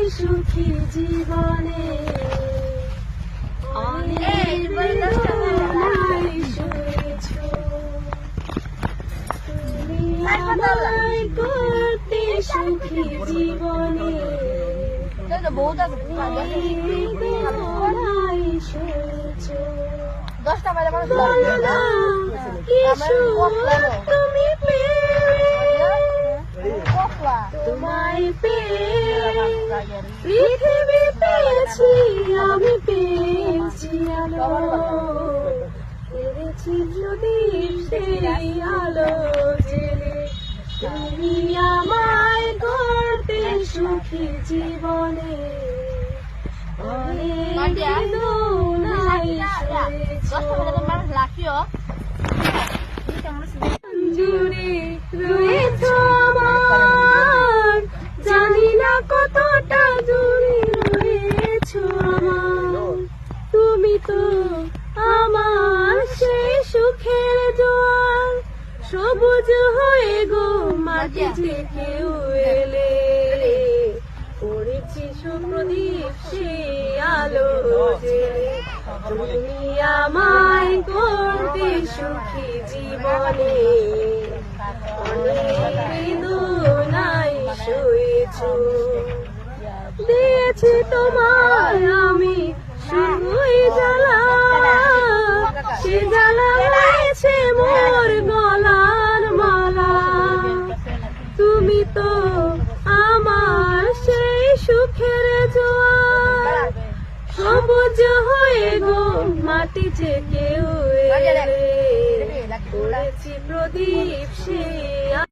সুখী জীবনে অনেক বেদনায় শুয়েছ তুমি আমায় করতে সুখী জীবনে বেদনায় শুয়েছ তুমি তোমায় পৃথিবী পেয়েছি আমি পেয়েছি আলো পেরেছি যদি সেই আলো জেলে তুমি আমায় করতে সুখী জীবনে অনেক বেদনায় জুড়ে রয়েছ আমার জানি না কতটা জুড়ে রয়েছ আমার তুমি তো আমার সেই সুখের জোয়ার সবুজ হয়ে গো মাটি থেকে এলে পড়েছি সুপ্রদীপ সে আলো জেলে তুমি আমায় করতে সুখী জীবনে অনেক বেদনায় শুয়েছ দিয়েছি তোমায় আমি শুধুই জ্বালা সে জ্বালা হয়েছে মোর গলার মালা তুমি তো আমার সেই সুখের জোয়ার সবুজ হয়ে গো মাটি থেকে এলে পড়েছি প্রদীপ সে